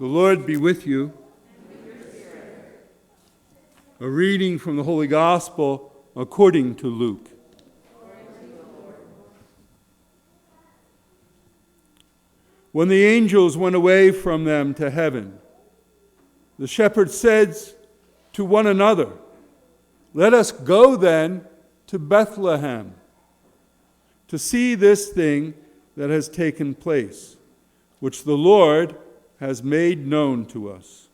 The Lord be with you. A reading from the Holy Gospel according to Luke. When the angels went away from them to heaven, the shepherds said to one another, "Let us go then to Bethlehem to see this thing that has taken place, which the Lord has made known to us."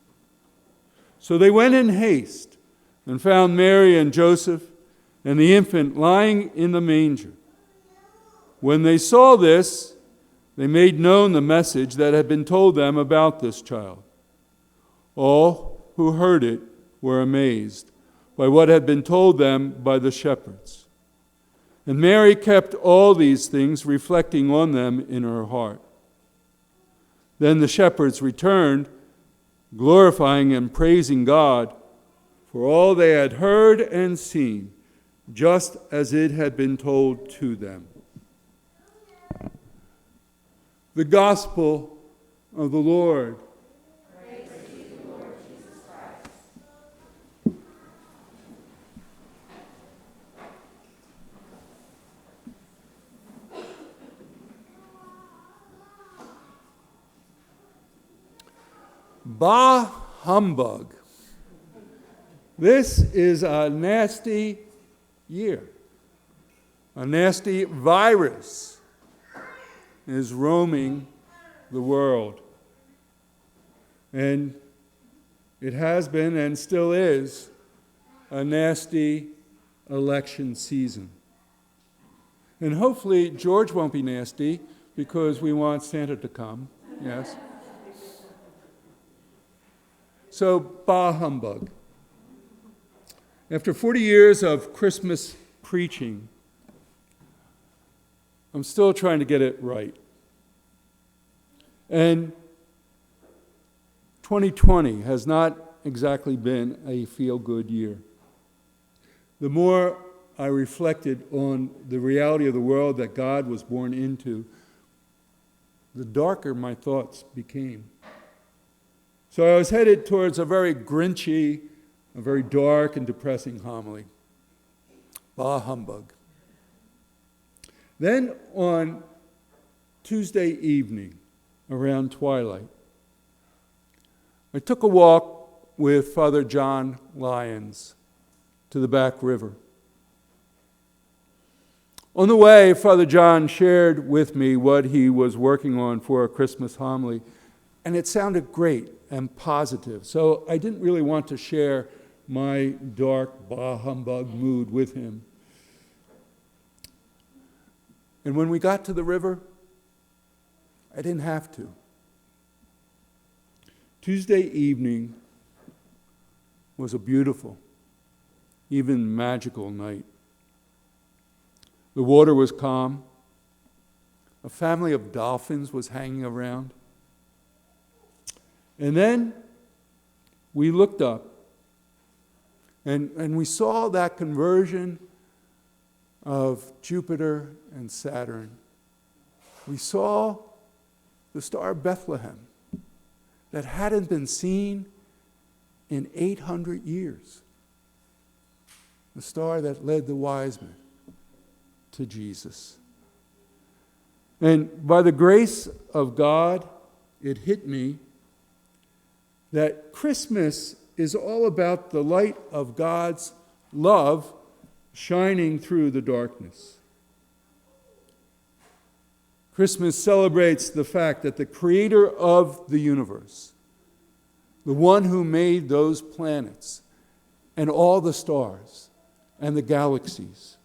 So they went in haste and found Mary and Joseph and the infant lying in the manger. When they saw this, they made known the message that had been told them about this child. All who heard it were amazed by what had been told them by the shepherds. And Mary kept all these things, reflecting on them in her heart. Then the shepherds returned, glorifying and praising God for all they had heard and seen, just as it had been told to them. The Gospel of the Lord. Praise to you, Lord Jesus Christ. Bah humbug. This is a nasty year. A nasty virus is roaming the world. And it has been and still is a nasty election season. And hopefully George won't be nasty because we want Santa to come. Yes. So, bah humbug. After 40 years of Christmas preaching, I'm still trying to get it right. And 2020 has not exactly been a feel-good year. The more I reflected on the reality of the world that God was born into, the darker my thoughts became. So I was headed towards a very grinchy, a very dark and depressing homily. Bah humbug. Then on Tuesday evening, around twilight, I took a walk with Father John Lyons to the back river. On the way, Father John shared with me what he was working on for a Christmas homily, and it sounded great and positive. So I didn't really want to share my dark, bah humbug mood with him. And when we got to the river, I didn't have to. Tuesday evening was a beautiful, even magical night. The water was calm. A family of dolphins was hanging around. And then we looked up and we saw that conversion of Jupiter and Saturn. We saw the star Bethlehem that hadn't been seen in 800 years. The star that led the wise men to Jesus. And by the grace of God, it hit me that Christmas is all about the light of God's love shining through the darkness. Christmas celebrates the fact that the creator of the universe, the one who made those planets and all the stars and the galaxies,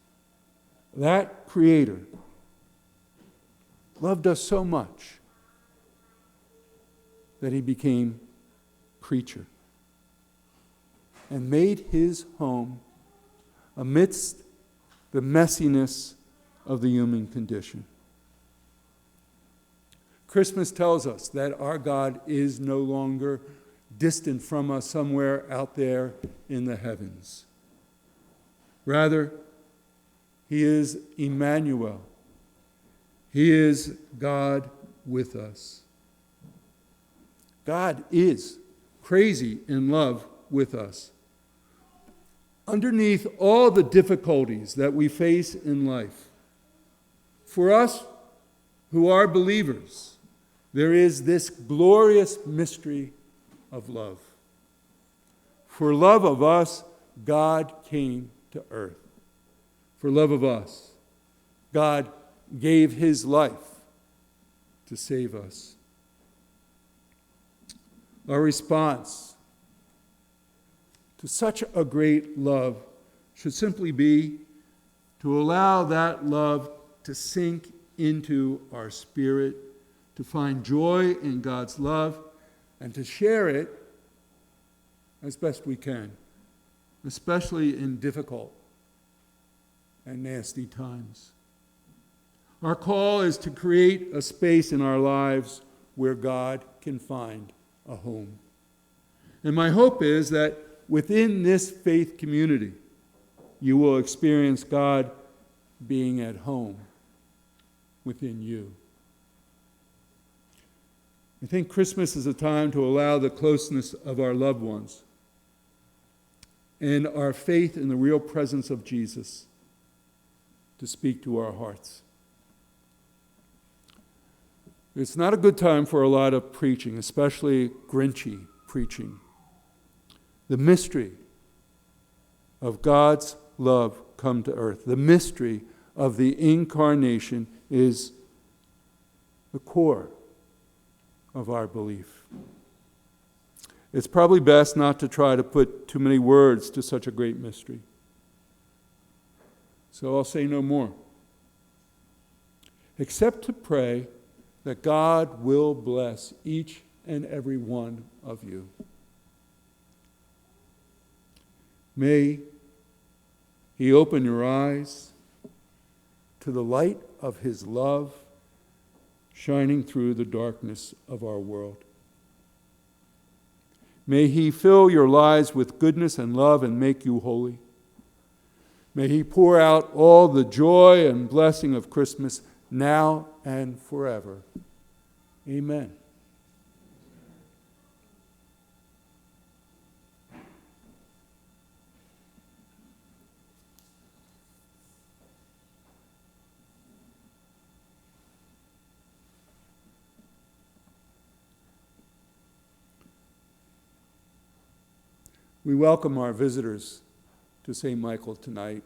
that creator loved us so much that he became creature and made his home amidst the messiness of the human condition. Christmas tells us that our God is no longer distant from us somewhere out there in the heavens. Rather, he is Emmanuel. He is God with us. God is crazy in love with us. Underneath all the difficulties that we face in life, for us who are believers, there is this glorious mystery of love. For love of us, God came to earth. For love of us, God gave his life to save us. Our response to such a great love should simply be to allow that love to sink into our spirit, to find joy in God's love, and to share it as best we can, especially in difficult and nasty times. Our call is to create a space in our lives where God can find a home. And my hope is that within this faith community, you will experience God being at home within you. I think Christmas is a time to allow the closeness of our loved ones and our faith in the real presence of Jesus to speak to our hearts. It's not a good time for a lot of preaching, especially Grinchy preaching. The mystery of God's love come to earth, the mystery of the incarnation is the core of our belief. It's probably best not to try to put too many words to such a great mystery. So I'll say no more, except to pray that God will bless each and every one of you. May he open your eyes to the light of his love shining through the darkness of our world. May he fill your lives with goodness and love and make you holy. May he pour out all the joy and blessing of Christmas now and forever. Amen. We welcome our visitors to St. Michael tonight.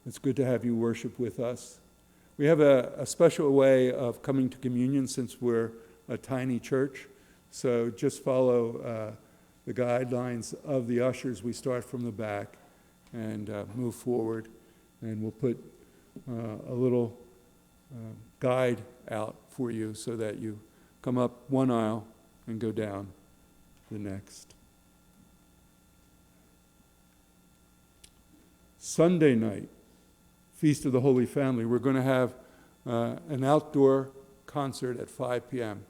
It's good to have you worship with us. We have a special way of coming to communion since we're a tiny church. So just follow the guidelines of the ushers. We start from the back and move forward. And we'll put a little guide out for you so that you come up one aisle and go down the next. Sunday night, Feast of the Holy Family, we're going to have an outdoor concert at 5 p.m.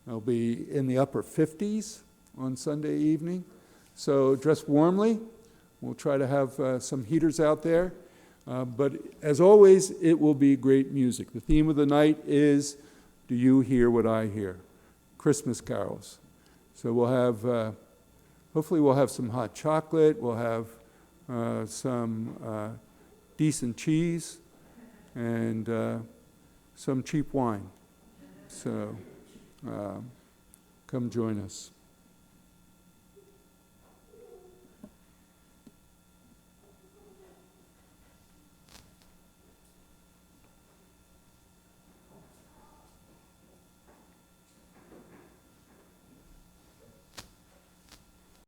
It'll be in the upper 50s on Sunday evening. So dress warmly. We'll try to have some heaters out there. But as always, it will be great music. The theme of the night is, Do You Hear What I Hear? Christmas carols. So we'll have, hopefully we'll have some hot chocolate. We'll have some decent cheese and some cheap wine. So come join us.